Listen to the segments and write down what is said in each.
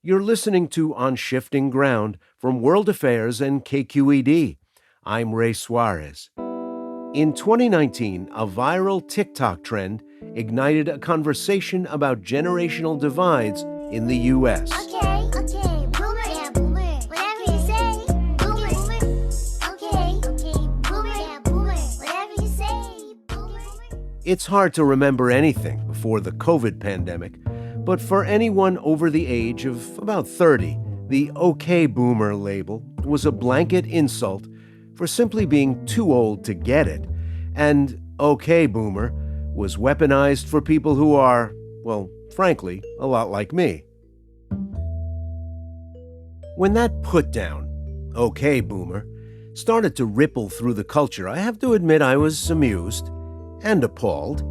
You're listening to On Shifting Ground from World Affairs and KQED. I'm Ray Suarez. In 2019, a viral TikTok trend ignited a conversation about generational divides in the U.S. Okay, boomer, yeah, boomer. Whatever you say, boomer. Okay, boomer, yeah, boomer. Whatever you say, boomer. It's hard to remember anything before the COVID pandemic, but for anyone over the age of about 30, the OK Boomer label was a blanket insult for simply being too old to get it. And OK Boomer was weaponized for people who are, well, frankly, a lot like me. When that put-down, OK Boomer, started to ripple through the culture, I have to admit I was amused and appalled.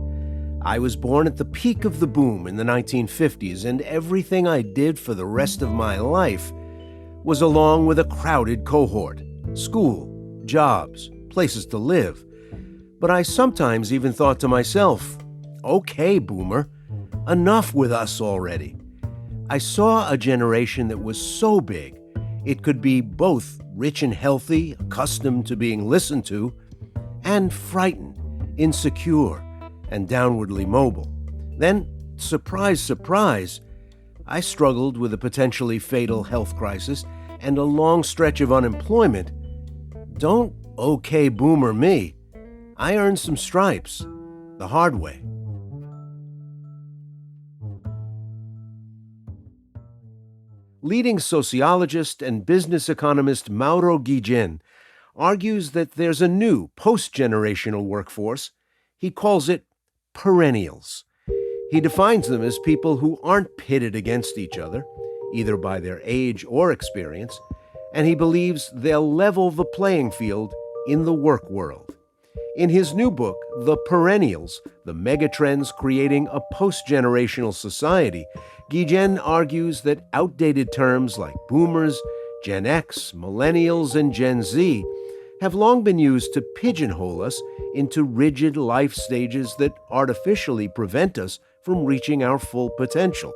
I was born at the peak of the boom in the 1950s, and everything I did for the rest of my life was along with a crowded cohort. School, jobs, places to live. But I sometimes even thought to myself, okay, Boomer, enough with us already. I saw a generation that was so big, it could be both rich and healthy, accustomed to being listened to, and frightened, insecure, and downwardly mobile. Then, surprise, surprise, I struggled with a potentially fatal health crisis and a long stretch of unemployment. Don't OK Boomer me. I earned some stripes, the hard way. Leading sociologist and business economist Mauro Guillén argues that there's a new post-generational workforce. He calls it Perennials. He defines them as people who aren't pitted against each other, either by their age or experience, and he believes they'll level the playing field in the work world. In his new book, The Perennials, The Megatrends Creating a Post-Generational Society, Guillén argues that outdated terms like boomers, Gen X, millennials, and Gen Z have long been used to pigeonhole us into rigid life stages that artificially prevent us from reaching our full potential.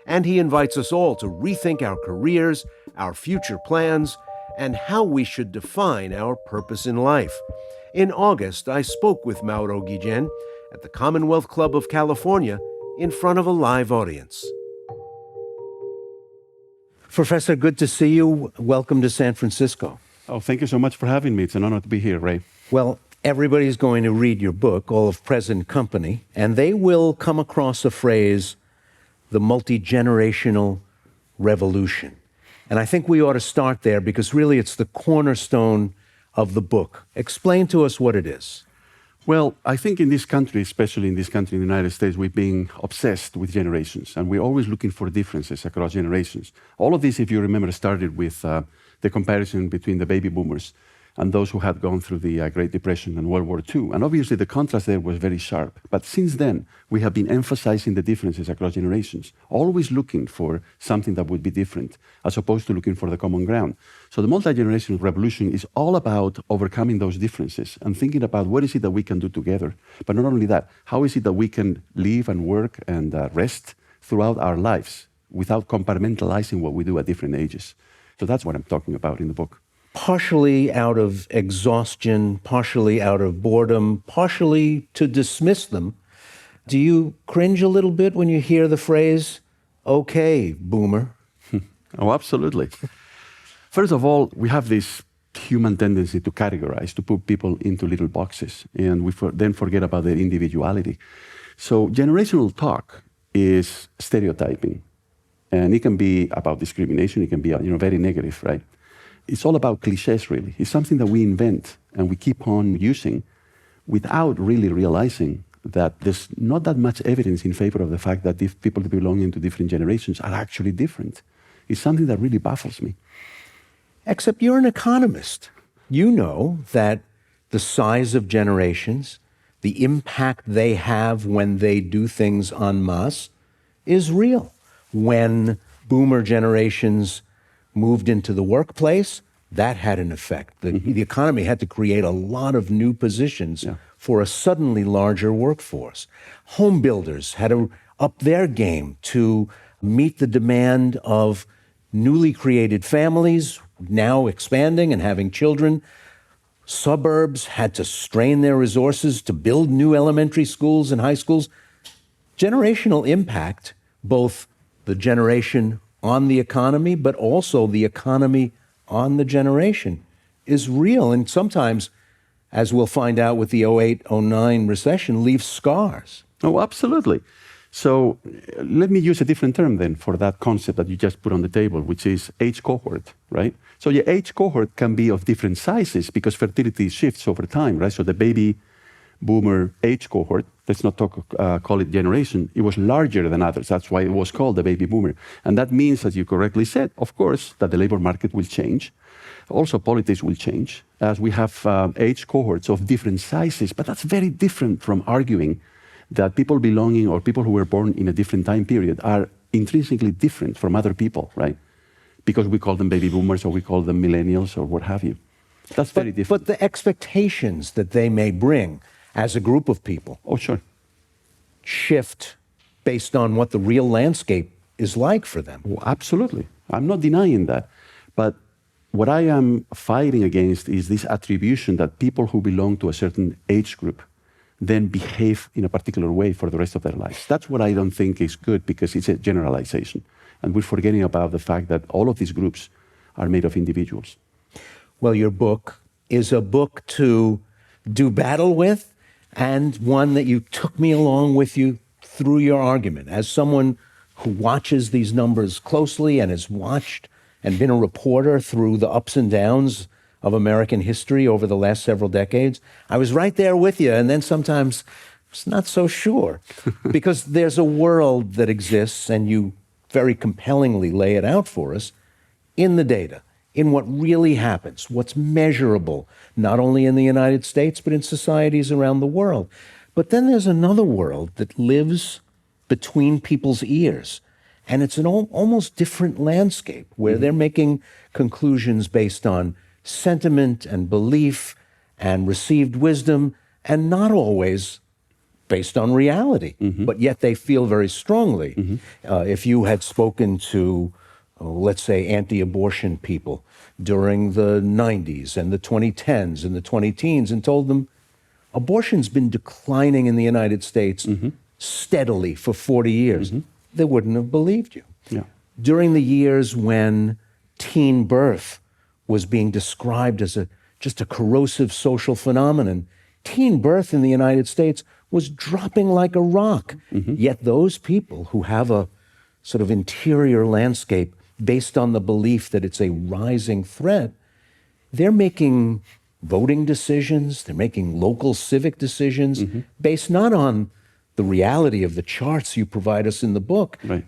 And he invites us all to rethink our careers, our future plans, and how we should define our purpose in life. In August, I spoke with Mauro Guillén at the Commonwealth Club of California in front of a live audience. Professor, good to see you. Welcome to San Francisco. Oh, thank you so much for having me. It's an honor to be here, Ray. Well, everybody's going to read your book, All of Present Company, and they will come across a phrase, the multi-generational revolution. And I think we ought to start there because really it's the cornerstone of the book. Explain to us what it is. Well, I think in this country, especially in this country, in the United States, we've been obsessed with generations, and we're always looking for differences across generations. All of this, if you remember, started with the comparison between the baby boomers and those who had gone through the Great Depression and World War II. And obviously the contrast there was very sharp. But since then, we have been emphasizing the differences across generations, always looking for something that would be different, as opposed to looking for the common ground. So the multi-generational revolution is all about overcoming those differences and thinking about what is it that we can do together. But not only that, how is it that we can live and work and rest throughout our lives without compartmentalizing what we do at different ages. So that's what I'm talking about in the book. Partially out of exhaustion, partially out of boredom, partially to dismiss them. Do you cringe a little bit when you hear the phrase, okay, Boomer? Oh, absolutely. First of all, we have this human tendency to categorize, to put people into little boxes, and we then forget about their individuality. So generational talk is stereotyping, and it can be about discrimination, it can be very negative, right? It's all about cliches, really. It's something that we invent and we keep on using without really realizing that there's not that much evidence in favor of the fact that people belonging to different generations are actually different. It's something that really baffles me. Except you're an economist. You know that the size of generations, the impact they have when they do things en masse, is real. When boomer generations moved into the workplace, that had an effect. The economy had to create a lot of new positions for a suddenly larger workforce. Home builders had to up their game to meet the demand of newly created families, now expanding and having children. Suburbs had to strain their resources to build new elementary schools and high schools. Generational impact, both the generation on the economy, but also the economy on the generation, is real. And sometimes, as we'll find out with the 08-09 recession, leaves scars. Oh, absolutely. So let me use a different term then for that concept that you just put on the table, which is age cohort, right? So your age cohort can be of different sizes because fertility shifts over time, right? So the baby boomer age cohort, let's not call it generation, it was larger than others. That's why it was called the baby boomer. And that means, as you correctly said, of course, that the labor market will change. Also, politics will change as we have age cohorts of different sizes. But that's very different from arguing that people belonging or people who were born in a different time period are intrinsically different from other people, right? Because we call them baby boomers or we call them millennials or what have you. That's very different. But the expectations that they may bring as a group of people shift based on what the real landscape is like for them. Oh, absolutely. I'm not denying that. But what I am fighting against is this attribution that people who belong to a certain age group then behave in a particular way for the rest of their lives. That's what I don't think is good because it's a generalization. And we're forgetting about the fact that all of these groups are made of individuals. Well, your book is a book to do battle with and one that you took me along with you through your argument. As someone who watches these numbers closely and has watched and been a reporter through the ups and downs of American history over the last several decades, I was right there with you, and then sometimes it's not so sure. Because there's a world that exists, and you very compellingly lay it out for us, in the data, in what really happens, what's measurable, not only in the United States, but in societies around the world. But then there's another world that lives between people's ears, and it's an almost different landscape where they're making conclusions based on sentiment and belief and received wisdom, and not always based on reality, but yet they feel very strongly. If you had spoken to, let's say, anti-abortion people during the 90s and the 2010s and the 20-teens and told them abortion's been declining in the United States steadily for 40 years, they wouldn't have believed you. Yeah. During the years when teen birth was being described as just a corrosive social phenomenon, teen birth in the United States was dropping like a rock. Yet those people who have a sort of interior landscape based on the belief that it's a rising threat, they're making voting decisions, they're making local civic decisions based not on the reality of the charts you provide us in the book, Right.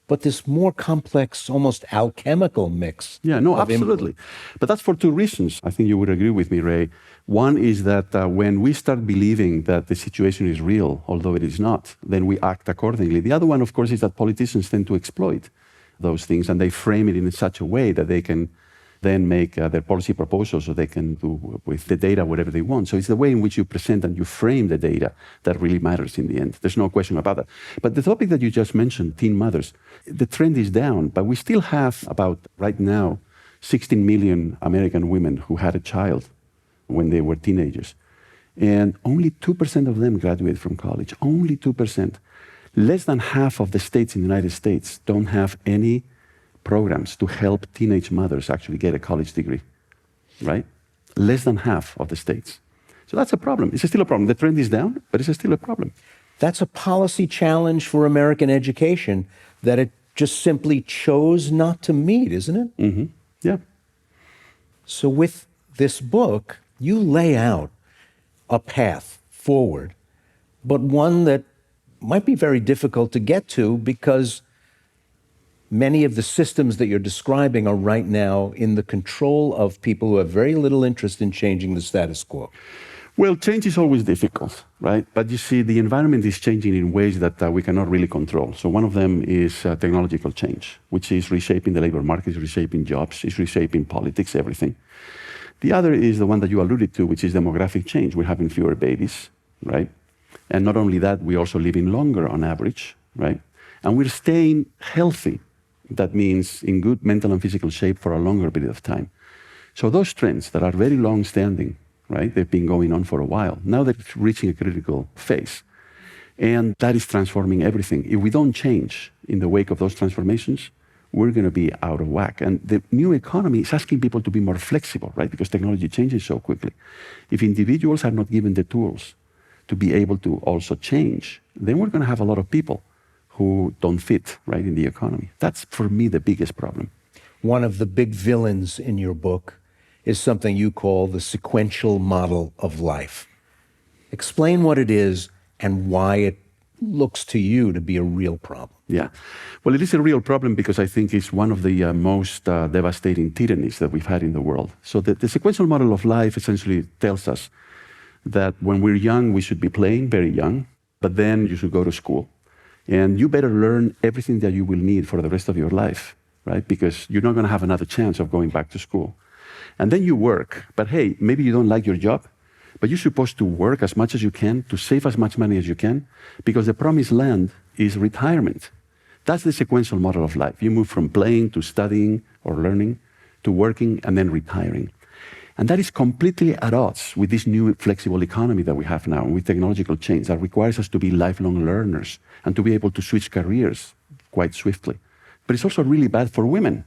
but this more complex, almost alchemical mix. Yeah, no, of absolutely. But that's for two reasons. I think you would agree with me, Ray. One is that when we start believing that the situation is real, although it is not, then we act accordingly. The other one, of course, is that politicians tend to exploit those things and they frame it in such a way that they can then make their policy proposals, so they can do with the data whatever they want. So it's the way in which you present and you frame the data that really matters in the end. There's no question about that. But the topic that you just mentioned, teen mothers, the trend is down, but we still have about, right now, 16 million American women who had a child when they were teenagers. And only 2% of them graduate from college, only 2%. Less than half of the states in the United States don't have any programs to help teenage mothers actually get a college degree, right? Less than half of the states. So that's a problem. It's still a problem. The trend is down, but it's still a problem. That's a policy challenge for American education that it just simply chose not to meet, isn't it? Yeah. So with this book, you lay out a path forward, but one that might be very difficult to get to because many of the systems that you're describing are right now in the control of people who have very little interest in changing the status quo. Well, change is always difficult, right? But you see, the environment is changing in ways that we cannot really control. So one of them is technological change, which is reshaping the labor market, reshaping jobs, is reshaping politics, everything. The other is the one that you alluded to, which is demographic change. We're having fewer babies, right? And not only that, we're also living longer on average, right? And we're staying healthy. That means in good mental and physical shape for a longer period of time. So those trends that are very long-standing, right? They've been going on for a while. Now they're reaching a critical phase. And that is transforming everything. If we don't change in the wake of those transformations, we're going to be out of whack. And the new economy is asking people to be more flexible, right? Because technology changes so quickly. If individuals are not given the tools to be able to also change, then we're going to have a lot of people who don't fit, right, in the economy. That's, for me, the biggest problem. One of the big villains in your book is something you call the sequential model of life. Explain what it is and why it looks to you to be a real problem. Yeah. Well, it is a real problem because I think it's one of the most devastating tyrannies that we've had in the world. So the sequential model of life essentially tells us that when we're young, we should be playing very young, but then you should go to school. And you better learn everything that you will need for the rest of your life, right? Because you're not going to have another chance of going back to school. And then you work. But hey, maybe you don't like your job, but you're supposed to work as much as you can, to save as much money as you can, because the promised land is retirement. That's the sequential model of life. You move from playing to studying or learning to working and then retiring. And that is completely at odds with this new flexible economy that we have now, with technological change that requires us to be lifelong learners and to be able to switch careers quite swiftly. But it's also really bad for women,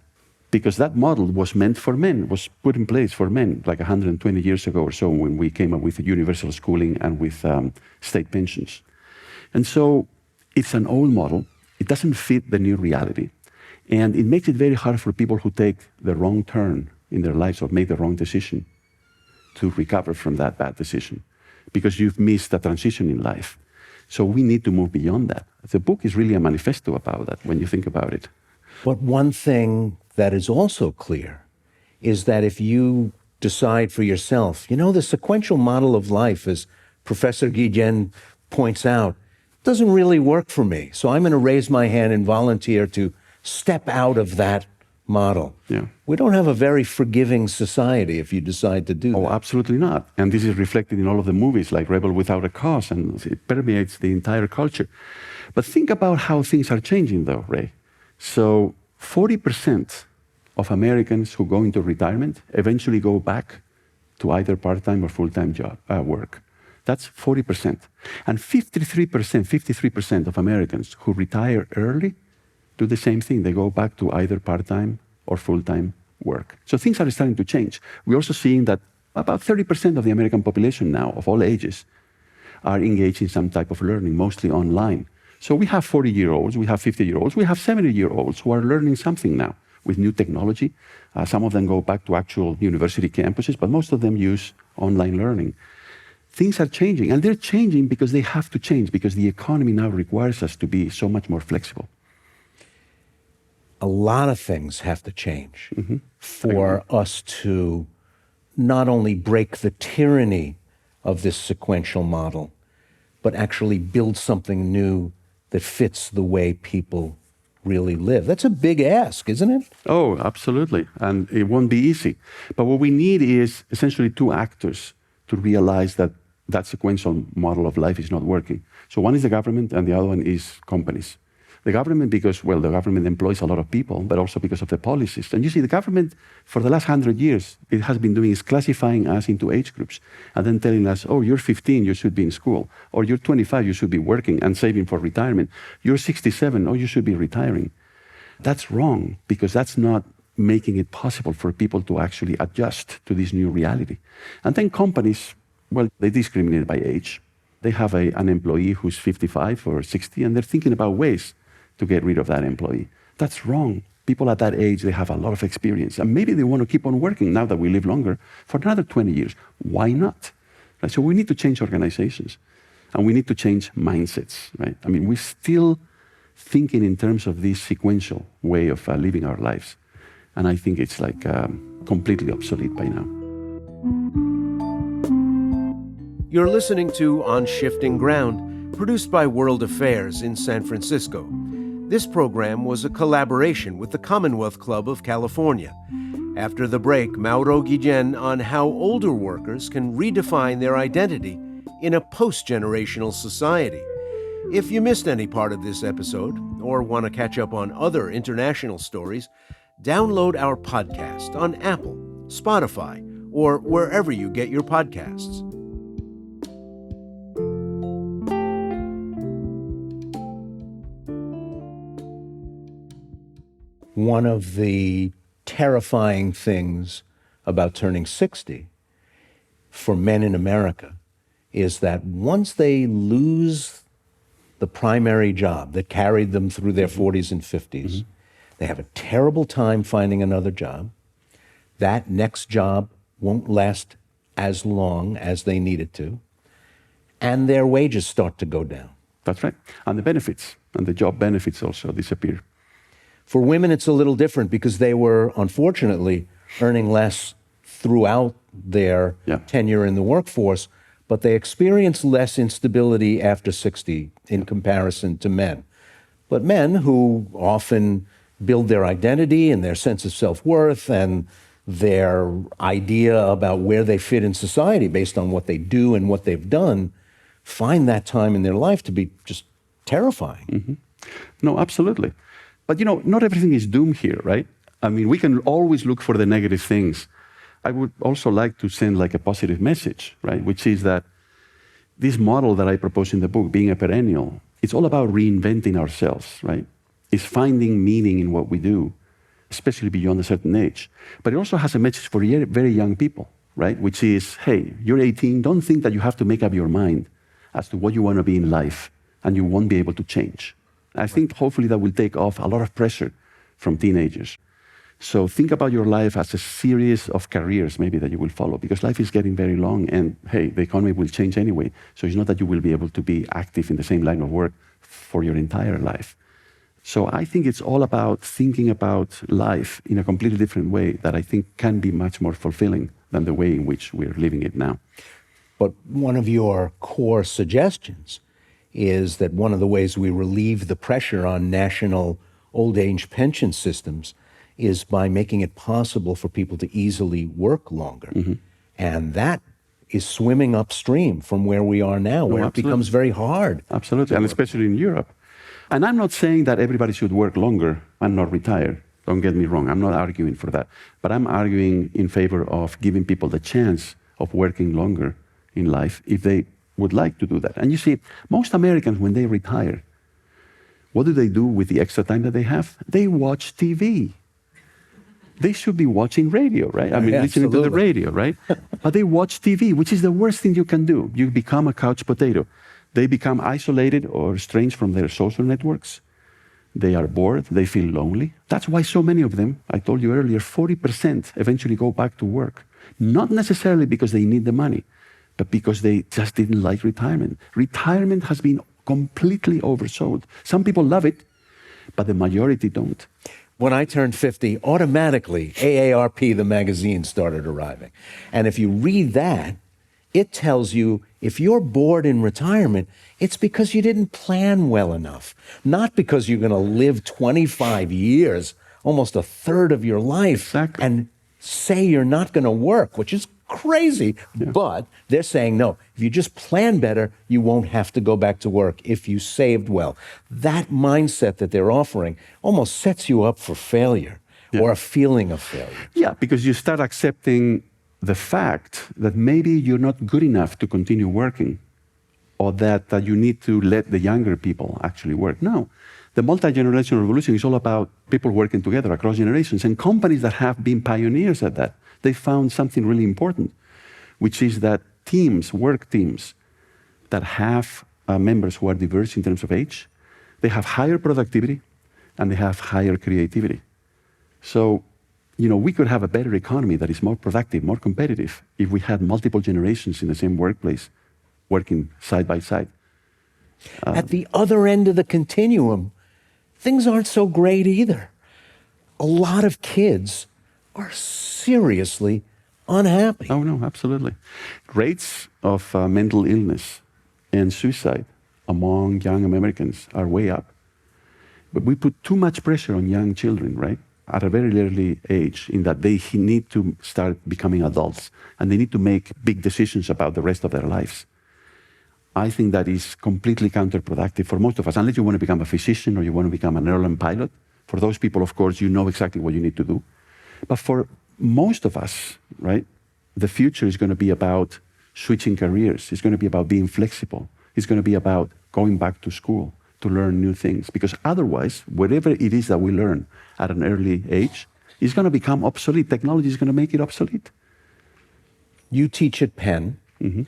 because that model was meant for men, was put in place for men like 120 years ago or so when we came up with universal schooling and with state pensions. And so it's an old model. It doesn't fit the new reality. And it makes it very hard for people who take the wrong turn in their lives or make the wrong decision to recover from that bad decision, because you've missed a transition in life. So we need to move beyond that. The book is really a manifesto about that when you think about it. But one thing that is also clear is that if you decide for yourself, the sequential model of life, as Professor Guillén points out, doesn't really work for me. So I'm going to raise my hand and volunteer to step out of that model. Yeah. We don't have a very forgiving society if you decide to do that. Oh, absolutely not. And this is reflected in all of the movies like Rebel Without a Cause, and it permeates the entire culture. But think about how things are changing, though, Ray. So 40% of Americans who go into retirement eventually go back to either part-time or full-time job work. That's 40%. And 53% of Americans who retire early do the same thing. They go back to either part-time or full-time work. So things are starting to change. We're also seeing that about 30% of the American population now, of all ages, are engaged in some type of learning, mostly online. So we have 40-year-olds, we have 50-year-olds, we have 70-year-olds who are learning something now with new technology. Some of them go back to actual university campuses, but most of them use online learning. Things are changing, and they're changing because they have to change, because the economy now requires us to be so much more flexible. A lot of things have to change for us to not only break the tyranny of this sequential model, but actually build something new that fits the way people really live. That's a big ask, isn't it? Oh, absolutely. And it won't be easy. But what we need is essentially two actors to realize that that sequential model of life is not working. So one is the government and the other one is companies. The government because, well, the government employs a lot of people, but also because of the policies. And you see, the government, for the last 100 years, it has been doing is classifying us into age groups and then telling us, oh, you're 15, you should be in school. Or you're 25, you should be working and saving for retirement. You're 67, oh, you should be retiring. That's wrong, because that's not making it possible for people to actually adjust to this new reality. And then companies, well, they discriminate by age. They have an employee who's 55 or 60, and they're thinking about ways to get rid of that employee. That's wrong. People at that age, they have a lot of experience, and maybe they want to keep on working now that we live longer for another 20 years. Why not? Right? So we need to change organizations, and we need to change mindsets. Right? I mean, we're still thinking in terms of this sequential way of living our lives, and I think it's like completely obsolete by now. You're listening to On Shifting Ground, produced by World Affairs in San Francisco. This program was a collaboration with the Commonwealth Club of California. After the break, Mauro Guillén on how older workers can redefine their identity in a post-generational society. If you missed any part of this episode or want to catch up on other international stories, download our podcast on Apple, Spotify, or wherever you get your podcasts. One of the terrifying things about turning 60 for men in America is that once they lose the primary job that carried them through their 40s and 50s, they have a terrible time finding another job. That next job won't last as long as they need it to, and their wages start to go down. That's right. And the benefits, and the job benefits also disappear. For women, it's a little different because they were, unfortunately, earning less throughout their tenure in the workforce, but they experience less instability after 60 in comparison to men. But men who often build their identity and their sense of self-worth and their idea about where they fit in society based on what they do and what they've done, find that time in their life to be just terrifying. No, absolutely. But not everything is doom here, right? I mean, we can always look for the negative things. I would also like to send like a positive message, right? Which is that this model that I propose in the book, being a perennial, it's all about reinventing ourselves, right? It's finding meaning in what we do, especially beyond a certain age. But it also has a message for very young people, right? Which is, hey, you're 18, don't think that you have to make up your mind as to what you want to be in life, and you won't be able to change. I think hopefully that will take off a lot of pressure from teenagers. So think about your life as a series of careers maybe that you will follow, because life is getting very long, and hey, the economy will change anyway. So it's not that you will be able to be active in the same line of work for your entire life. So I think it's all about thinking about life in a completely different way that I think can be much more fulfilling than the way in which we're living it now. But one of your core suggestions is that one of the ways we relieve the pressure on national old age pension systems is by making it possible for people to easily work longer. And that is swimming upstream from where we are now, where it becomes very hard. Absolutely, and especially in Europe. And I'm not saying that everybody should work longer and not retire. Don't get me wrong, I'm not arguing for that. But I'm arguing in favor of giving people the chance of working longer in life if they would like to do that. And you see, most Americans, when they retire, what do they do with the extra time that they have? They watch TV. They should be watching radio, right? I mean, listening to the radio, right? But they watch TV, which is the worst thing you can do. You become a couch potato. They become isolated or estranged from their social networks. They are bored. They feel lonely. That's why so many of them, I told you earlier, 40% eventually go back to work. Not necessarily because they need the money, but because they just didn't like retirement. Retirement has been completely oversold. Some people love it, but the majority don't. When I turned 50, automatically AARP, the magazine, started arriving. And if you read that, it tells you if you're bored in retirement, it's because you didn't plan well enough. Not because you're going to live 25 years, almost a third of your life, and say you're not going to work, which is crazy. But they're saying, no, if you just plan better, you won't have to go back to work if you saved well. That mindset that they're offering almost sets you up for failure or a feeling of failure. Yeah, because you start accepting the fact that maybe you're not good enough to continue working, or that you need to let the younger people actually work. No, the multi-generational revolution is all about people working together across generations, and companies that have been pioneers at that, they found something really important, which is that teams, work teams, that have members who are diverse in terms of age, they have higher productivity and they have higher creativity. So, we could have a better economy that is more productive, more competitive, if we had multiple generations in the same workplace working side by side. At the other end of the continuum, things aren't so great either. A lot of kids are seriously unhappy. Oh, no, absolutely. Rates of mental illness and suicide among young Americans are way up. But we put too much pressure on young children, right? At a very early age, in that they need to start becoming adults and they need to make big decisions about the rest of their lives. I think that is completely counterproductive for most of us, unless you want to become a physician or you want to become an airline pilot. For those people, of course, you know exactly what you need to do. But for most of us, right, the future is going to be about switching careers. It's going to be about being flexible. It's going to be about going back to school to learn new things. Because otherwise, whatever it is that we learn at an early age is going to become obsolete. Technology is going to make it obsolete. You teach at Penn. Mm-hmm.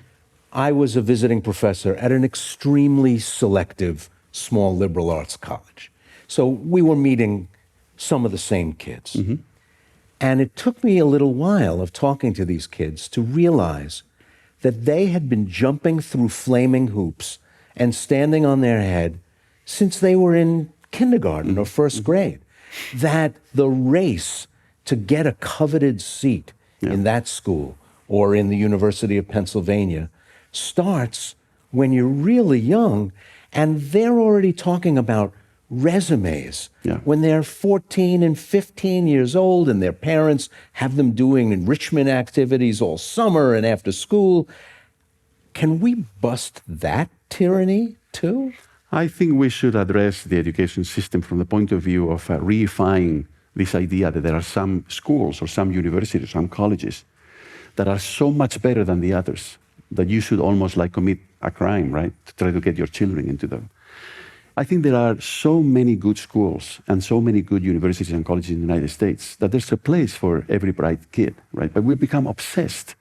I was a visiting professor at an extremely selective small liberal arts college. So we were meeting some of the same kids. Mm-hmm. And it took me a little while of talking to these kids to realize that they had been jumping through flaming hoops and standing on their head since they were in kindergarten or first grade. That the race to get a coveted seat in that school or in the University of Pennsylvania starts when you're really young, and they're already talking about resumes when they're 14 and 15 years old, and their parents have them doing enrichment activities all summer and after school. Can we bust that tyranny too? I think we should address the education system from the point of view of reifying this idea that there are some schools or some universities, some colleges that are so much better than the others that you should almost like commit a crime, right, to try to get your children into them. I think there are so many good schools and so many good universities and colleges in the United States that there's a place for every bright kid, right? But we've become obsessed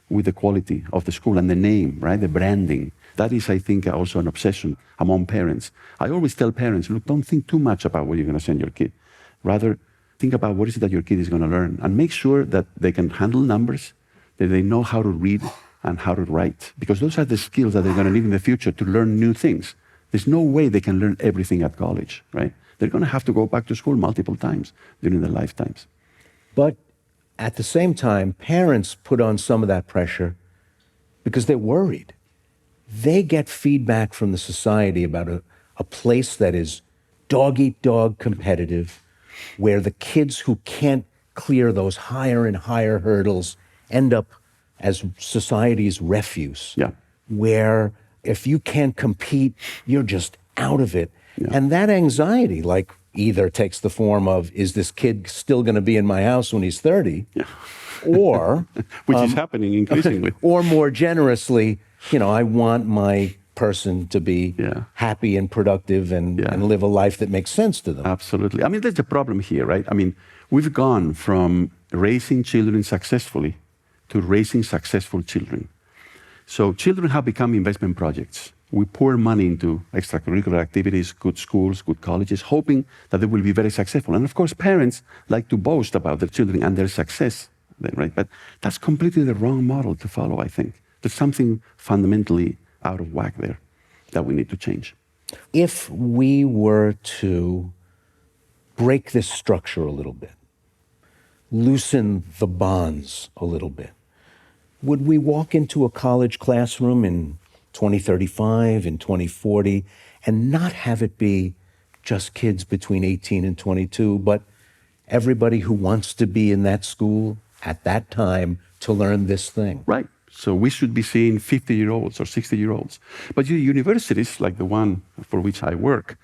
with the quality of the school and the name, right, the branding. That is, I think, also an obsession among parents. I always tell parents, look, don't think too much about what you're going to send your kid. Rather, think about what is it that your kid is going to learn and make sure that they can handle numbers, that they know how to read and how to write, because those are the skills that they're going to need in the future to learn new things. There's no way they can learn everything at college, right? They're going to have to go back to school multiple times during their lifetimes. But at the same time, parents put on some of that pressure because they're worried. They get feedback from the society about a place that is dog-eat-dog competitive, where the kids who can't clear those higher and higher hurdles end up as society's refuse, where if you can't compete, you're just out of it. And that anxiety, like, either takes the form of, is this kid still going to be in my house when he's 30? Or... Which is happening increasingly. Or more generously, you know, I want my person to be happy and productive and live a life that makes sense to them. Absolutely. I mean, there's a problem here, right? I mean, we've gone from raising children successfully to raising successful children. So children have become investment projects. We pour money into extracurricular activities, good schools, good colleges, hoping that they will be very successful. And of course, parents like to boast about their children and their success, right? But that's completely the wrong model to follow, I think. There's something fundamentally out of whack there that we need to change. If we were to break this structure a little bit, loosen the bonds a little bit, would we walk into a college classroom in 2035, in 2040, and not have it be just kids between 18 and 22, but everybody who wants to be in that school at that time to learn this thing? Right. So we should be seeing 50-year-olds or 60-year-olds. But universities, like the one for which I work,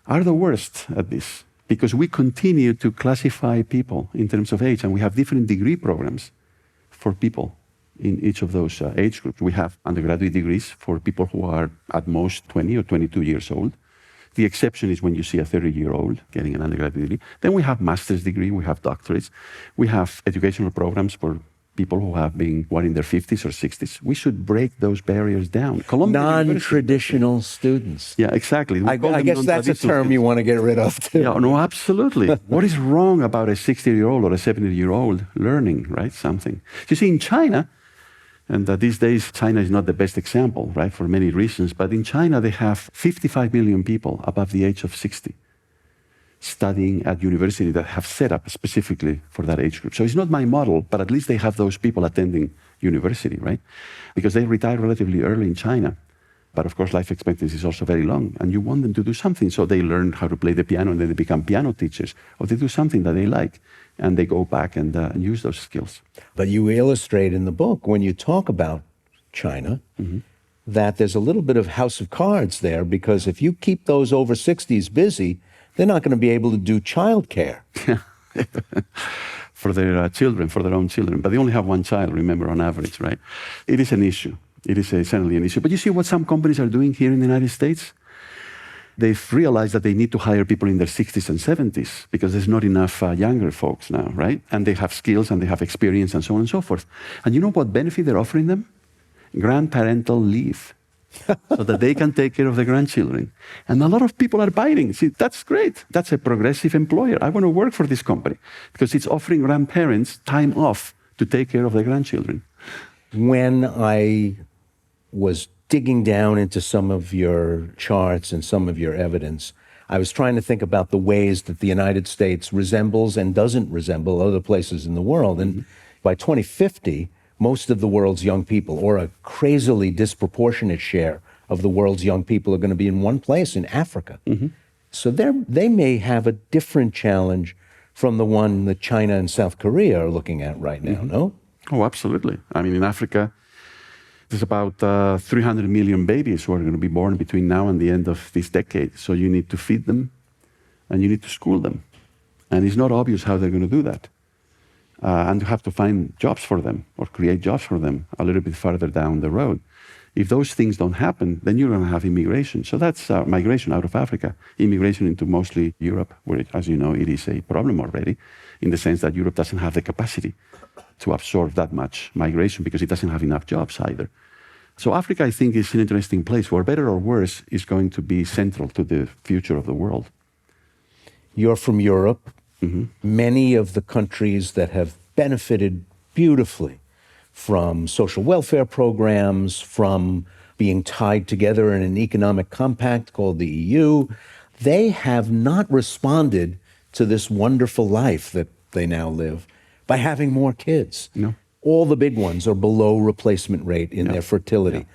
are the worst at this, because we continue to classify people in terms of age, and we have different degree programs for people in each of those age groups. We have undergraduate degrees for people who are at most 20 or 22 years old. The exception is when you see a 30-year-old getting an undergraduate degree. Then we have master's degree, we have doctorates. We have educational programs for people who have been, in their 50s or 60s. We should break those barriers down. Non-traditional students. Yeah, exactly. I guess that's a term you want to get rid of, too. Yeah, no, absolutely. What is wrong about a 60-year-old or a 70-year-old learning, right, something? You see, in China, and these days, China is not the best example, right, for many reasons, but in China, they have 55 million people above the age of 60 studying at university that have set up specifically for that age group. So it's not my model, but at least they have those people attending university, right? Because they retire relatively early in China. But of course, life expectancy is also very long, and you want them to do something. So they learn how to play the piano, and then they become piano teachers, or they do something that they like, and they go back and use those skills. But you illustrate in the book, when you talk about China, that there's a little bit of house of cards there, because if you keep those over 60s busy, they're not going to be able to do childcare. For their children, for their own children. But they only have one child, remember, on average, right? It is an issue. It is certainly an issue. But you see what some companies are doing here in the United States? They've realized that they need to hire people in their 60s and 70s because there's not enough younger folks now, right? And they have skills and they have experience and so on and so forth. And you know what benefit they're offering them? Grandparental leave. So that they can take care of their grandchildren. And a lot of people are biting. See, that's great. That's a progressive employer. I want to work for this company because it's offering grandparents time off to take care of their grandchildren. When I was digging down into some of your charts and some of your evidence, I was trying to think about the ways that the United States resembles and doesn't resemble other places in the world. And by 2050, most of the world's young people, or a crazily disproportionate share of the world's young people, are going to be in one place, in Africa. So they may have a different challenge from the one that China and South Korea are looking at right now, no? Oh, absolutely. I mean, in Africa, there's about 300 million babies who are going to be born between now and the end of this decade. So you need to feed them and you need to school them. And it's not obvious how they're going to do that. And you have to find jobs for them or create jobs for them a little bit further down the road. If those things don't happen, then you're going to have immigration. So that's migration out of Africa, immigration into mostly Europe, where, as you know, it is a problem already, in the sense that Europe doesn't have the capacity to absorb that much migration because it doesn't have enough jobs either. So Africa, I think, is an interesting place where, better or worse, is going to be central to the future of the world. You're from Europe. Many of the countries that have benefited beautifully from social welfare programs, from being tied together in an economic compact called the EU, they have not responded to this wonderful life that they now live by having more kids. No. All the big ones are below replacement rate in their fertility.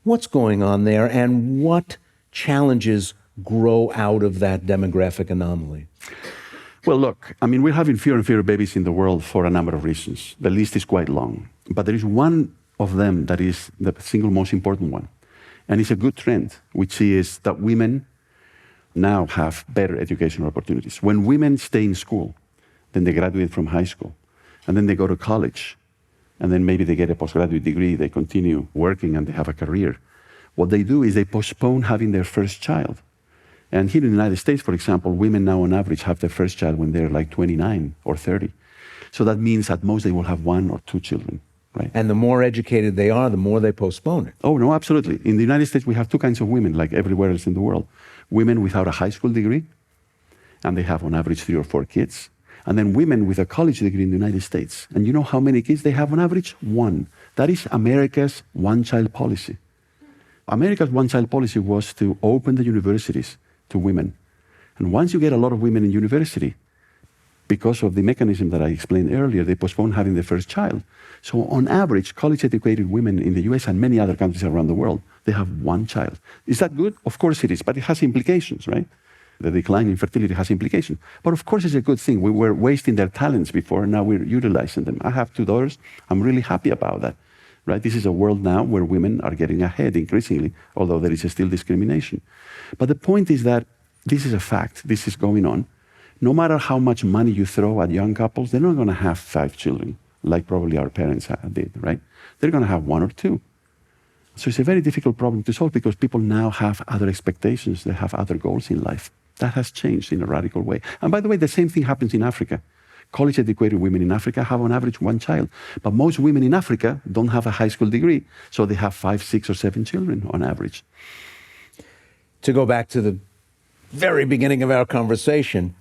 What's going on there, and what challenges grow out of that demographic anomaly? Well, look, I mean, we're having fewer and fewer babies in the world for a number of reasons. The list is quite long. But there is one of them that is the single most important one. And it's a good trend, which is that women now have better educational opportunities. When women stay in school, then they graduate from high school, and then they go to college, and then maybe they get a postgraduate degree, they continue working, and they have a career. What they do is they postpone having their first child. And here in the United States, for example, women now on average have their first child when they're like 29 or 30. So that means at most they will have 1 or 2 children, right? And the more educated they are, the more they postpone it. Oh, no, absolutely. In the United States, we have 2 kinds of women, like everywhere else in the world. Women without a high school degree, and they have on average 3 or 4 kids. And then women with a college degree in the United States. And you know how many kids they have on average? 1. That is America's one-child policy. America's one-child policy was to open the universities to women. And once you get a lot of women in university, because of the mechanism that I explained earlier, they postpone having their first child. So on average, college-educated women in the US and many other countries around the world, they have 1 child. Is that good? Of course it is, but it has implications, right? The decline in fertility has implications. But of course it's a good thing. We were wasting their talents before, and now we're utilizing them. I have 2 daughters. I'm really happy about that, right? This is a world now where women are getting ahead increasingly, although there is still discrimination. But the point is that this is a fact. This is going on. No matter how much money you throw at young couples, they're not going to have 5 children, like probably our parents did, right? They're going to have 1 or 2. So it's a very difficult problem to solve because people now have other expectations. They have other goals in life. That has changed in a radical way. And by the way, the same thing happens in Africa. College-educated women in Africa have on average 1 child. But most women in Africa don't have a high school degree, so they have 5, 6, or 7 children on average. To go back to the very beginning of our conversation,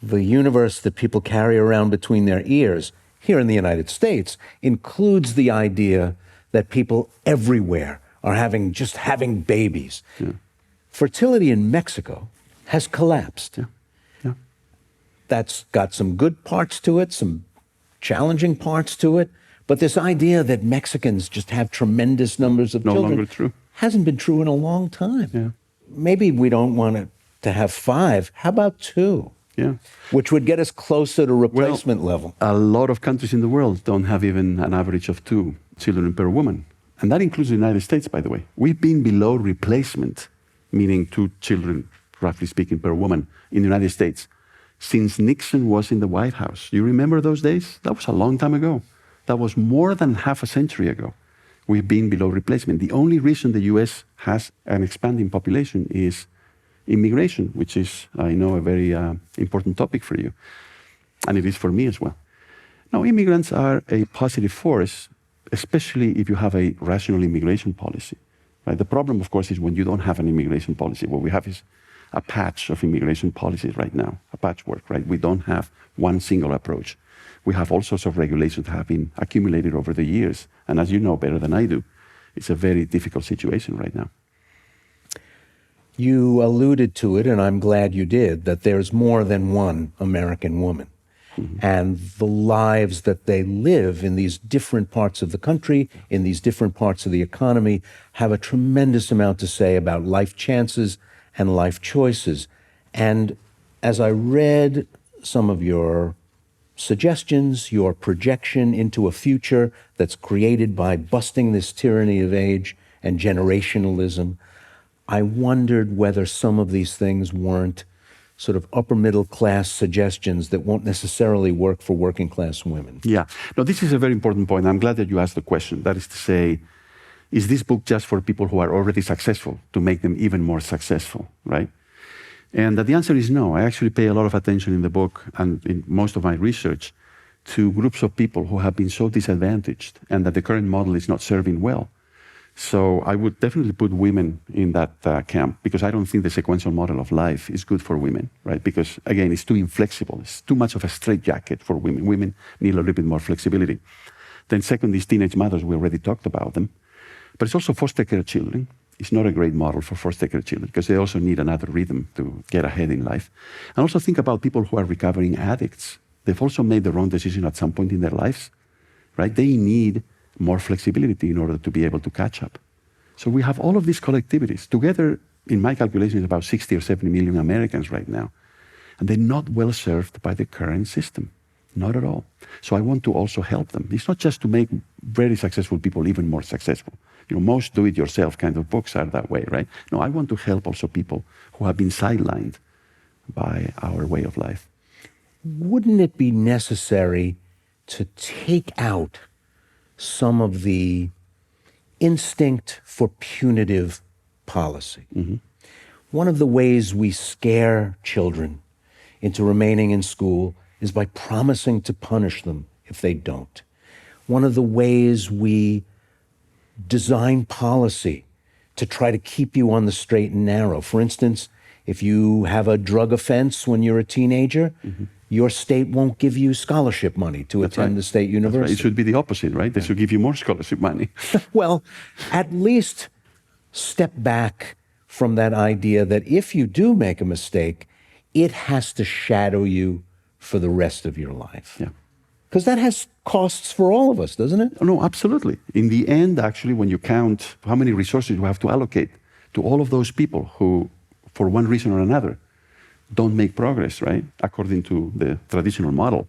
the universe that people carry around between their ears here in the United States includes the idea that people everywhere are having babies. Yeah. Fertility in Mexico has collapsed. Yeah. Yeah. That's got some good parts to it, some challenging parts to it, but this idea that Mexicans just have tremendous numbers of children no longer true. Hasn't been true in a long time. Yeah. Maybe we don't want to have 5. How about 2? Yeah. Which would get us closer to replacement level. A lot of countries in the world don't have even an average of 2 children per woman. And that includes the United States, by the way. We've been below replacement, meaning 2 children, roughly speaking, per woman in the United States, since Nixon was in the White House. You remember those days? That was a long time ago. That was more than half a century ago. We've been below replacement. The only reason the US has an expanding population is immigration, which is, I know, a very important topic for you. And it is for me as well. Now, immigrants are a positive force, especially if you have a rational immigration policy. Right? The problem, of course, is when you don't have an immigration policy. What we have is a patch of immigration policies right now, a patchwork, right? We don't have one single approach. We have all sorts of regulations that have been accumulated over the years. And as you know better than I do, it's a very difficult situation right now. You alluded to it, and I'm glad you did, that there's more than one American woman. And the lives that they live in these different parts of the country, in these different parts of the economy, have a tremendous amount to say about life chances and life choices. And as I read some of your suggestions, your projection into a future that's created by busting this tyranny of age and generationalism, I wondered whether some of these things weren't sort of upper middle class suggestions that won't necessarily work for working class women. Yeah. No, this is a very important point. I'm glad that you asked the question. That is to say, is this book just for people who are already successful to make them even more successful, right? And the answer is no. I actually pay a lot of attention in the book and in most of my research to groups of people who have been so disadvantaged and that the current model is not serving well. So I would definitely put women in that camp, because I don't think the sequential model of life is good for women, right? Because, again, it's too inflexible. It's too much of a straitjacket for women. Women need a little bit more flexibility. Then second is teenage mothers. We already talked about them. But it's also foster care children. It's not a great model for foster care children, because they also need another rhythm to get ahead in life. And also think about people who are recovering addicts. They've also made the wrong decision at some point in their lives, right? They need more flexibility in order to be able to catch up. So we have all of these collectivities. Together, in my calculations, about 60 or 70 million Americans right now. And they're not well served by the current system. Not at all. So I want to also help them. It's not just to make very successful people even more successful. You know, most do-it-yourself kind of books are that way, right? No, I want to help also people who have been sidelined by our way of life. Wouldn't it be necessary to take out some of the instinct for punitive policy? One of the ways we scare children into remaining in school is by promising to punish them if they don't. One of the ways we design policy to try to keep you on the straight and narrow. For instance, if you have a drug offense when you're a teenager, your state won't give you scholarship money to attend the state university. Right. It should be the opposite, right? They should give you more scholarship money. Well, at least step back from that idea that if you do make a mistake, it has to shadow you for the rest of your life. Yeah. Because that has costs for all of us, doesn't it? No, absolutely. In the end, actually, when you count how many resources you have to allocate to all of those people who, for one reason or another, don't make progress, right, according to the traditional model,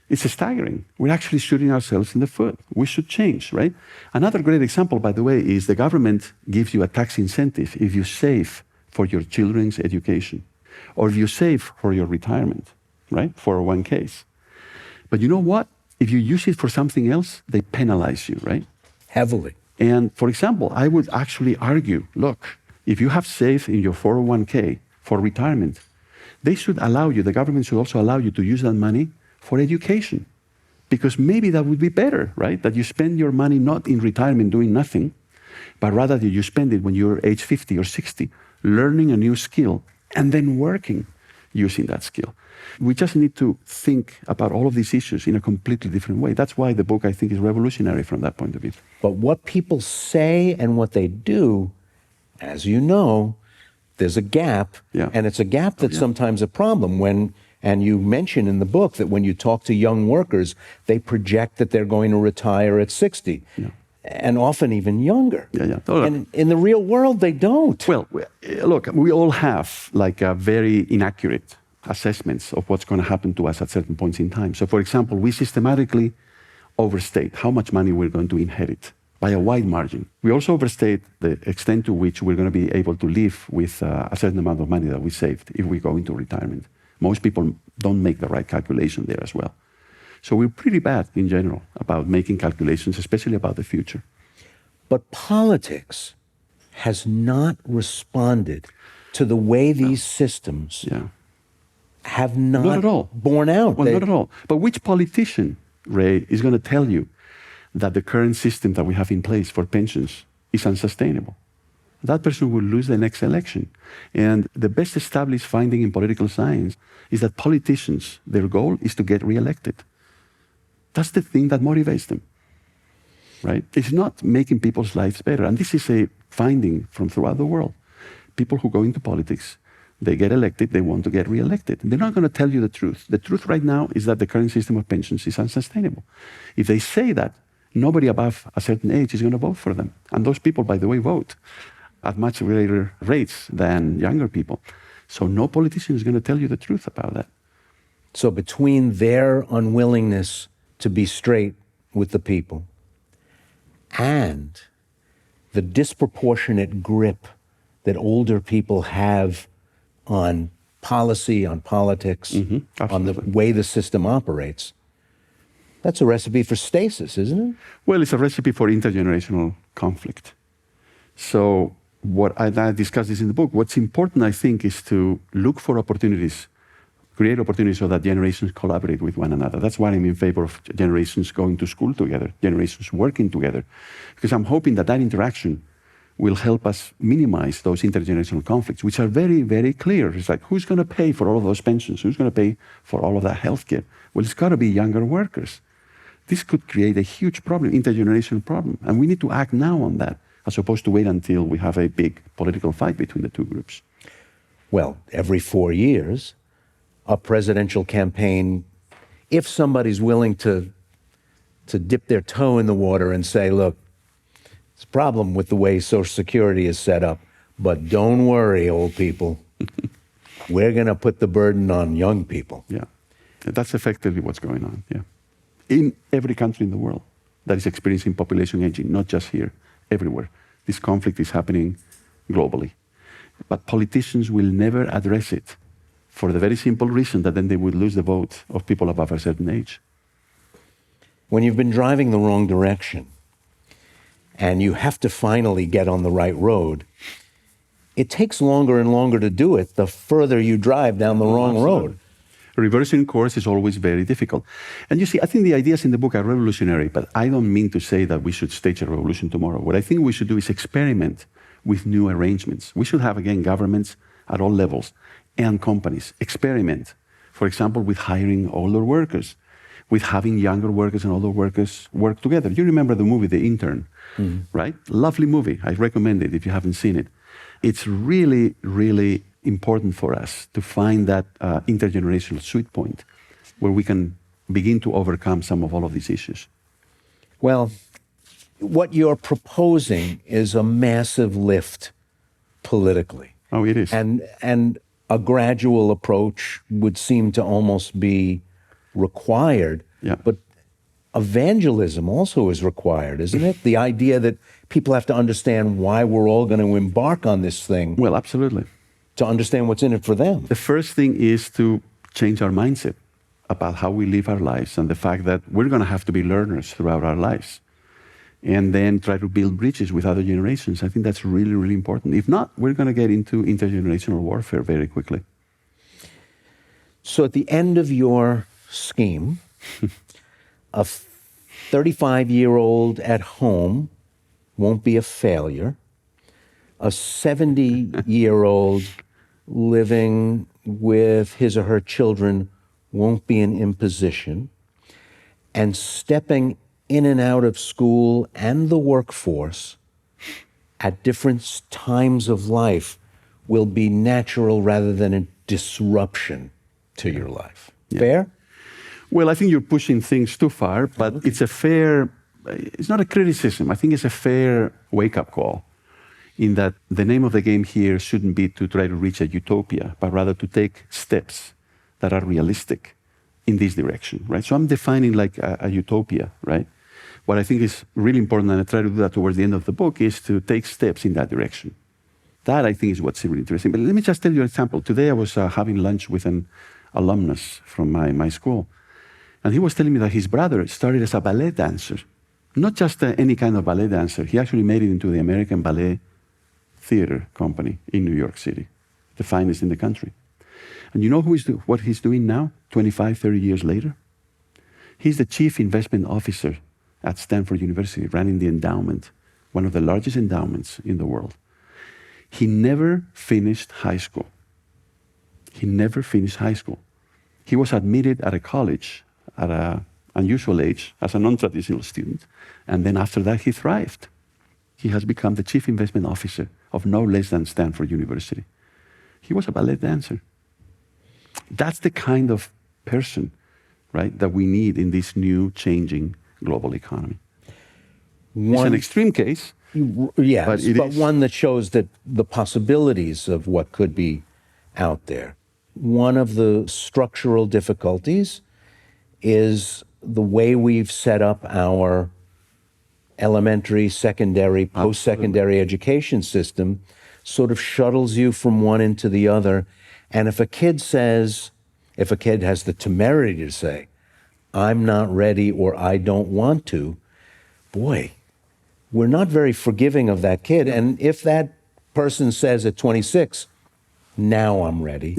it's staggering. We're actually shooting ourselves in the foot. We should change, right? Another great example, by the way, is the government gives you a tax incentive if you save for your children's education or if you save for your retirement, right, 401ks. But you know what? If you use it for something else, they penalize you, right? Heavily. And for example, I would actually argue, look, if you have saved in your 401k for retirement, they should allow you, the government should also allow you to use that money for education. Because maybe that would be better, right? That you spend your money not in retirement doing nothing, but rather that you spend it when you're age 50 or 60, learning a new skill and then working using that skill. We just need to think about all of these issues in a completely different way. That's why the book, I think, is revolutionary from that point of view. But what people say and what they do, as you know, there's a gap, and it's a gap that's sometimes a problem when, and you mention in the book that when you talk to young workers, they project that they're going to retire at 60, and often even younger. And in the real world, they don't. Well, look, we all have like a very inaccurate assessments of what's going to happen to us at certain points in time. So, for example, we systematically overstate how much money we're going to inherit by a wide margin. We also overstate the extent to which we're going to be able to live with a certain amount of money that we saved if we go into retirement. Most people don't make the right calculation there as well. So we're pretty bad in general about making calculations, especially about the future. But politics has not responded to the way these systems have not at all. borne out. Well, not at all. But which politician, Ray, is going to tell you that the current system that we have in place for pensions is unsustainable? That person will lose the next election. And the best established finding in political science is that politicians, their goal is to get reelected. That's the thing that motivates them, right? It's not making people's lives better. And this is a finding from throughout the world. People who go into politics, they get elected, they want to get reelected. They're not going to tell you the truth. The truth right now is that the current system of pensions is unsustainable. If they say that, nobody above a certain age is going to vote for them. And those people, by the way, vote at much greater rates than younger people. So no politician is going to tell you the truth about that. So between their unwillingness to be straight with the people and the disproportionate grip that older people have on policy, on politics, on the way the system operates, that's a recipe for stasis, isn't it? Well, it's a recipe for intergenerational conflict. So what I discuss this in the book. What's important, I think, is to look for opportunities, create opportunities so that generations collaborate with one another. That's why I'm in favor of generations going to school together, generations working together, because I'm hoping that that interaction will help us minimize those intergenerational conflicts, which are very, very clear. It's like, who's going to pay for all of those pensions? Who's going to pay for all of that healthcare? Well, it's got to be younger workers. This could create a huge problem, intergenerational problem, and we need to act now on that, as opposed to wait until we have a big political fight between the two groups. Well, every 4 years, a presidential campaign, if somebody's willing to dip their toe in the water and say, look, there's a problem with the way Social Security is set up, but don't worry, old people. We're going to put the burden on young people. Yeah, that's effectively what's going on, yeah. In every country in the world that is experiencing population aging, not just here, everywhere. This conflict is happening globally. But politicians will never address it for the very simple reason that then they would lose the vote of people above a certain age. When you've been driving the wrong direction and you have to finally get on the right road, it takes longer and longer to do it the further you drive down the wrong road. Reversing course is always very difficult. And you see, I think the ideas in the book are revolutionary, but I don't mean to say that we should stage a revolution tomorrow. What I think we should do is experiment with new arrangements. We should have, again, governments at all levels and companies experiment, for example, with hiring older workers, with having younger workers and older workers work together. You remember the movie The Intern, right? Lovely movie. I recommend it if you haven't seen it. It's really, really important for us to find that intergenerational sweet point where we can begin to overcome some of all of these issues. Well, what you're proposing is a massive lift politically. Oh, it is. And a gradual approach would seem to almost be required. Yeah. But evangelism also is required, isn't it? The idea that people have to understand why we're all going to embark on this thing. Well, absolutely. To understand what's in it for them. The first thing is to change our mindset about how we live our lives and the fact that we're going to have to be learners throughout our lives. And then try to build bridges with other generations. I think that's really, really important. If not, we're going to get into intergenerational warfare very quickly. So at the end of your scheme, a 35-year-old at home won't be a failure. A 70-year-old living with his or her children won't be an imposition. And stepping in and out of school and the workforce at different times of life will be natural rather than a disruption to your life. Yeah. Fair? Well, I think you're pushing things too far, but it's it's not a criticism. I think it's a fair wake-up call in that the name of the game here shouldn't be to try to reach a utopia, but rather to take steps that are realistic in this direction, right? So I'm defining like a utopia, right? what I think is really important, and I try to do that towards the end of the book, is to take steps in that direction. That, I think, is what's really interesting. But let me just tell you an example. Today I was having lunch with an alumnus from my school, and he was telling me that his brother started as a ballet dancer. Not just any kind of ballet dancer. He actually made it into the American Ballet Theater Company in New York City, the finest in the country. And you know what he's doing now, 25, 30 years later? He's the chief investment officer at Stanford University, running the endowment, one of the largest endowments in the world. He never finished high school. He never finished high school. He was admitted at a college at an unusual age as a non-traditional student, and then after that he thrived. He has become the chief investment officer of no less than Stanford University. He was a ballet dancer. That's the kind of person, right, that we need in this new, changing global economy. It's an extreme case. Yes, but one that shows that the possibilities of what could be out there. One of the structural difficulties is the way we've set up our elementary, secondary, post-secondary education system sort of shuttles you from one into the other. And if a kid has the temerity to say, I'm not ready or I don't want to, boy, we're not very forgiving of that kid. And if that person says at 26, now I'm ready,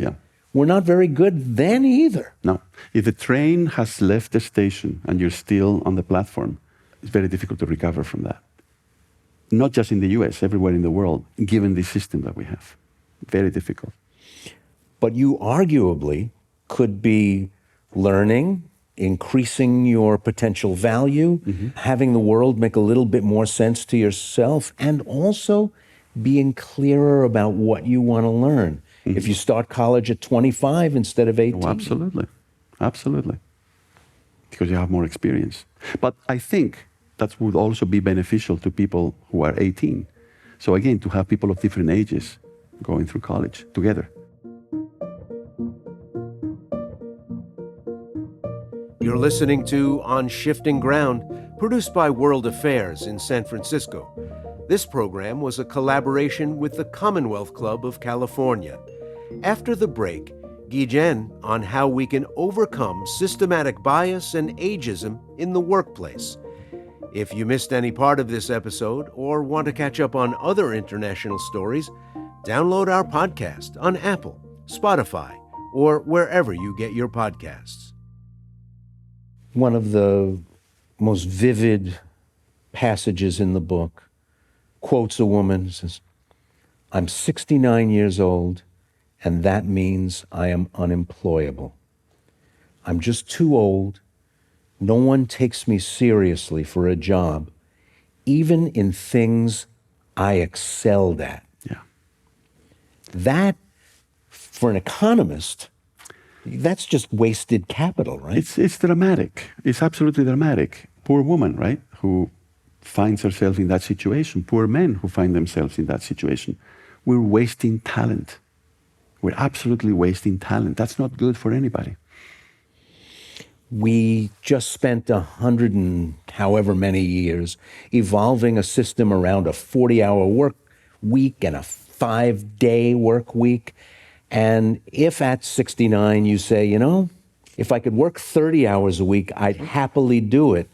we're not very good then either. No. If the train has left the station and you're still on the platform, it's very difficult to recover from that. Not just in the US, everywhere in the world, given the system that we have. Very difficult. But you arguably could be learning, increasing your potential value, having the world make a little bit more sense to yourself, and also being clearer about what you want to learn. If you start college at 25 instead of 18. Oh, absolutely. Absolutely. Because you have more experience. But I think that would also be beneficial to people who are 18. So again, to have people of different ages going through college together. You're listening to On Shifting Ground, produced by World Affairs in San Francisco. This program was a collaboration with the Commonwealth Club of California. After the break, Guillén on how we can overcome systematic bias and ageism in the workplace. If you missed any part of this episode or want to catch up on other international stories, download our podcast on Apple, Spotify, or wherever you get your podcasts. One of the most vivid passages in the book quotes a woman, says, I'm 69 years old, and that means I am unemployable. I'm just too old. No one takes me seriously for a job, even in things I excelled at. Yeah. That, for an economist, that's just wasted capital, right? It's dramatic. It's absolutely dramatic. Poor woman, right, who finds herself in that situation. Poor men who find themselves in that situation. We're wasting talent. We're absolutely wasting talent. That's not good for anybody. We just spent 100 and however many years evolving a system around a 40-hour work week and a 5-day work week. And if at 69 you say, you know, if I could work 30 hours a week, I'd happily do it.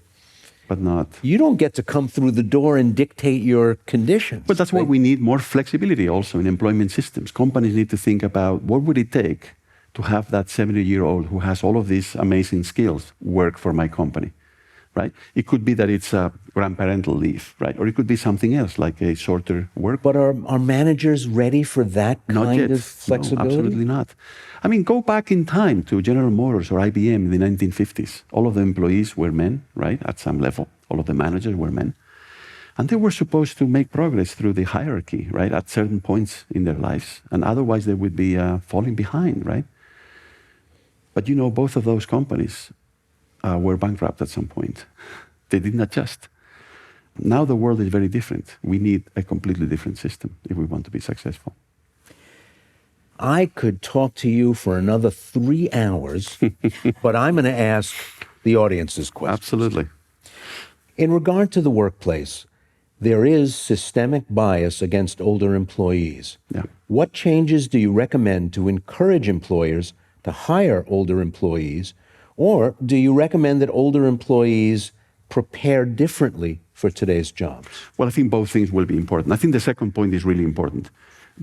But not. You don't get to come through the door and dictate your conditions. But that's why we need more flexibility also in employment systems. Companies need to think about what would it take to have that 70-year-old who has all of these amazing skills work for my company, right? It could be that it's a grandparental leave, right? Or it could be something else, like a shorter work. But are managers ready for that kind of flexibility? No, absolutely not. I mean, go back in time to General Motors or IBM in the 1950s. All of the employees were men, right, at some level. All of the managers were men. And they were supposed to make progress through the hierarchy, right, at certain points in their lives. And otherwise they would be falling behind, right? But you know, both of those companies were bankrupt at some point. They didn't adjust. Now the world is very different. We need a completely different system if we want to be successful. I could talk to you for another 3 hours, but I'm going to ask the audience's questions. Absolutely. In regard to the workplace, there is systemic bias against older employees. Yeah. What changes do you recommend to encourage employers to hire older employees, or do you recommend that older employees prepare differently for today's jobs? Well, I think both things will be important. I think the second point is really important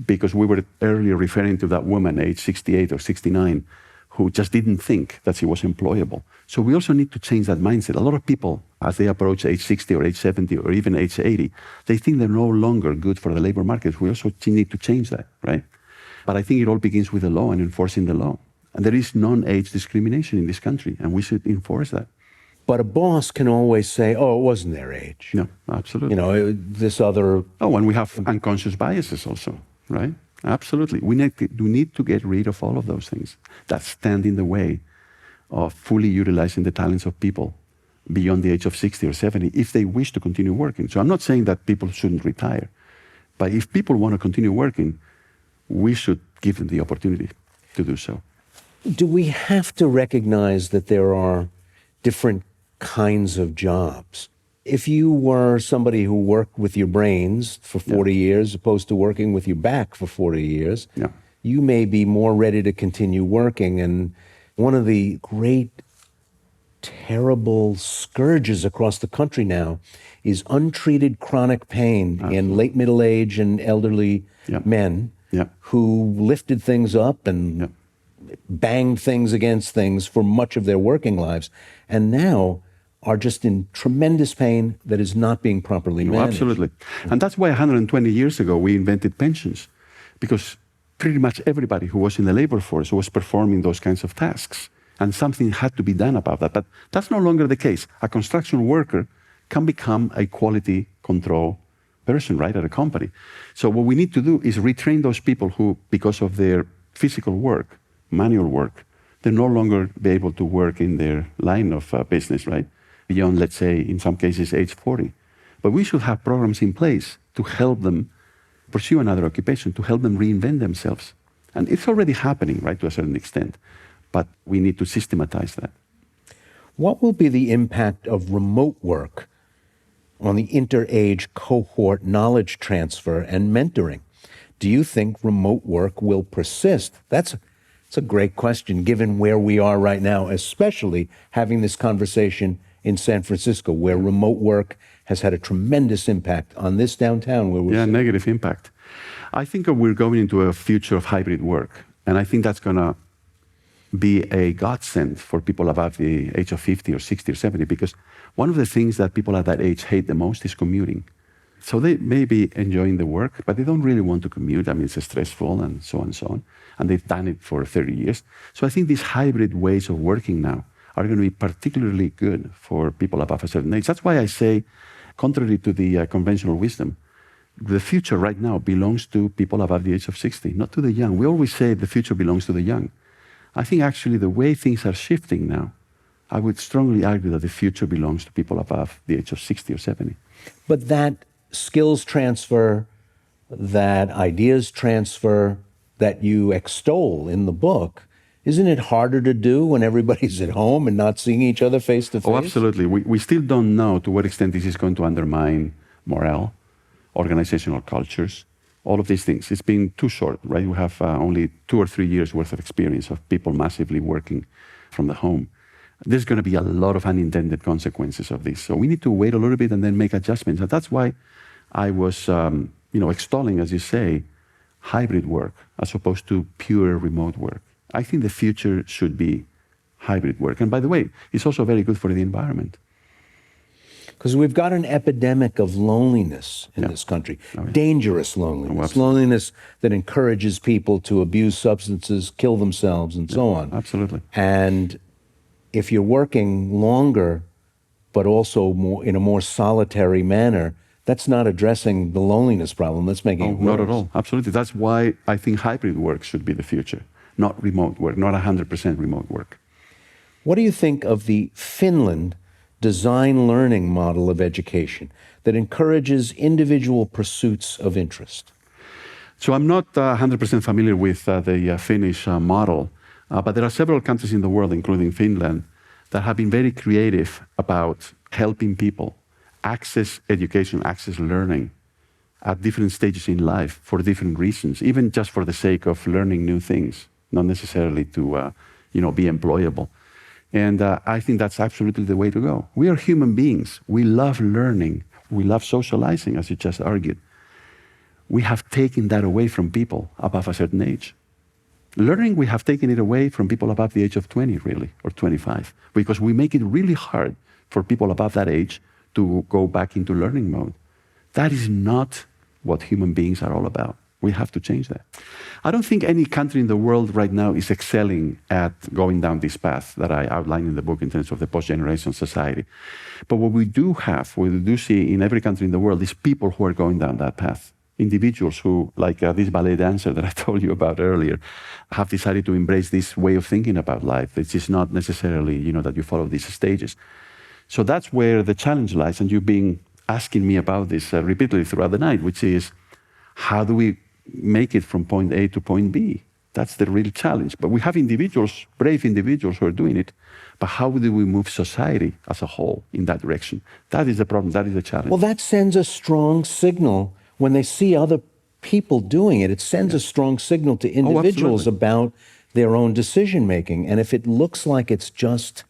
because we were earlier referring to that woman, age 68 or 69, who just didn't think that she was employable. So we also need to change that mindset. A lot of people, as they approach age 60 or age 70 or even age 80, they think they're no longer good for the labor market. We also need to change that, right? But I think it all begins with the law and enforcing the law. And there is non-age discrimination in this country, and we should enforce that. But a boss can always say, oh, it wasn't their age. No, absolutely. You know, this other... Oh, and we have unconscious biases also, right? Absolutely. We need to get rid of all of those things that stand in the way of fully utilizing the talents of people beyond the age of 60 or 70 if they wish to continue working. So I'm not saying that people shouldn't retire, but if people want to continue working, we should give them the opportunity to do so. Do we have to recognize that there are different kinds of jobs? If you were somebody who worked with your brains for 40 years opposed to working with your back for 40 years, you may be more ready to continue working. And one of the great, terrible scourges across the country now is untreated chronic pain in late middle age and elderly men who lifted things up and banged things against things for much of their working lives, and now are just in tremendous pain that is not being properly managed. Absolutely. And that's why 120 years ago we invented pensions, because pretty much everybody who was in the labor force was performing those kinds of tasks, and something had to be done about that. But that's no longer the case. A construction worker can become a quality control person, right, at a company. So what we need to do is retrain those people who, because of their physical work, manual work, they're no longer be able to work in their line of business, right? Beyond, let's say, in some cases, age 40. But we should have programs in place to help them pursue another occupation, to help them reinvent themselves. And it's already happening, right, to a certain extent. But we need to systematize that. What will be the impact of remote work on the inter-age cohort knowledge transfer and mentoring? Do you think remote work will persist? That's a great question, given where we are right now, especially having this conversation in San Francisco, where remote work has had a tremendous impact on this downtown. Where we're negative impact. I think we're going into a future of hybrid work, and I think that's going to be a godsend for people above the age of 50 or 60 or 70, because one of the things that people at that age hate the most is commuting. So they may be enjoying the work, but they don't really want to commute. I mean, it's stressful and so on and so on. And they've done it for 30 years. So I think these hybrid ways of working now are going to be particularly good for people above a certain age. That's why I say, contrary to the conventional wisdom, the future right now belongs to people above the age of 60, not to the young. We always say the future belongs to the young. I think actually the way things are shifting now, I would strongly argue that the future belongs to people above the age of 60 or 70. But that skills transfer, that ideas transfer that you extol in the book, isn't it harder to do when everybody's at home and not seeing each other face to face? Oh, absolutely. We still don't know to what extent this is going to undermine morale, organizational cultures, all of these things. It's been too short, right? We have only 2 or 3 years worth of experience of people massively working from the home. There's going to be a lot of unintended consequences of this. So we need to wait a little bit and then make adjustments. And that's why I was, extolling, as you say, hybrid work as opposed to pure remote work. I think the future should be hybrid work. And by the way, it's also very good for the environment. Because we've got an epidemic of loneliness in this country, dangerous loneliness, loneliness that encourages people to abuse substances, kill themselves, and so on. Absolutely. And if you're working longer, but also in a more solitary manner, that's not addressing the loneliness problem. That's making it worse. Not at all. Absolutely. That's why I think hybrid work should be the future, not remote work, not 100% remote work. What do you think of the Finland design learning model of education that encourages individual pursuits of interest? So I'm not 100% familiar with the Finnish model, but there are several countries in the world, including Finland, that have been very creative about helping people access education, access learning at different stages in life for different reasons, even just for the sake of learning new things, not necessarily to be employable. And I think that's absolutely the way to go. We are human beings. We love learning. We love socializing, as you just argued. We have taken that away from people above a certain age. Learning, we have taken it away from people above the age of 20, really, or 25, because we make it really hard for people above that age to go back into learning mode. That is not what human beings are all about. We have to change that. I don't think any country in the world right now is excelling at going down this path that I outline in the book in terms of the post-generation society. But what we do see in every country in the world is people who are going down that path. Individuals who, like this ballet dancer that I told you about earlier, have decided to embrace this way of thinking about life. It's just not necessarily, that you follow these stages. So that's where the challenge lies, and you've been asking me about this repeatedly throughout the night, which is, how do we make it from point A to point B? That's the real challenge. But we have individuals, brave individuals who are doing it, but how do we move society as a whole in that direction? That is the problem, that is the challenge. Well, that sends a strong signal when they see other people doing it. It sends a strong signal to individuals about their own decision-making. And if it looks like it's just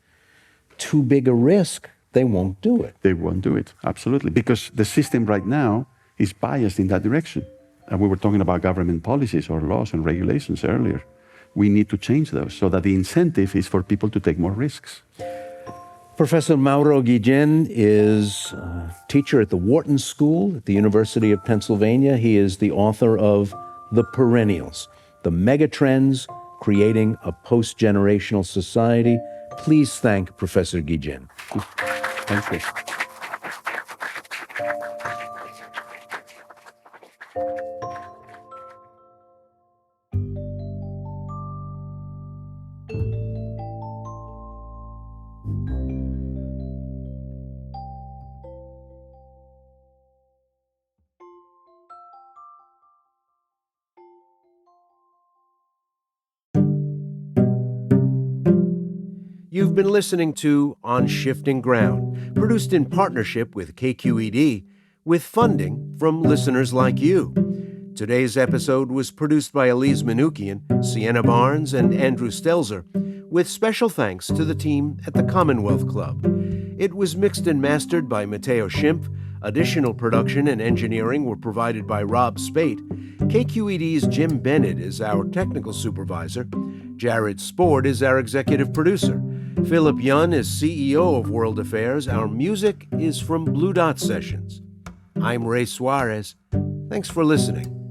too big a risk, they won't do it. They won't do it, absolutely. Because the system right now is biased in that direction. And we were talking about government policies or laws and regulations earlier. We need to change those so that the incentive is for people to take more risks. Professor Mauro Guillén is a teacher at the Wharton School at the University of Pennsylvania. He is the author of The Perennials, The Megatrends Creating a Post-Generational Society. Please thank Professor Guillén. Thank you. You've been listening to On Shifting Ground, produced in partnership with KQED, with funding from listeners like you. Today's episode was produced by Elise Manukian, Sienna Barnes, and Andrew Stelzer, with special thanks to the team at the Commonwealth Club. It was mixed and mastered by Matteo Schimpf. Additional production and engineering were provided by Rob Spate. KQED's Jim Bennett is our technical supervisor. Jared Sport is our executive producer. Philip Yun is CEO of World Affairs. Our music is from Blue Dot Sessions. I'm Ray Suarez. Thanks for listening.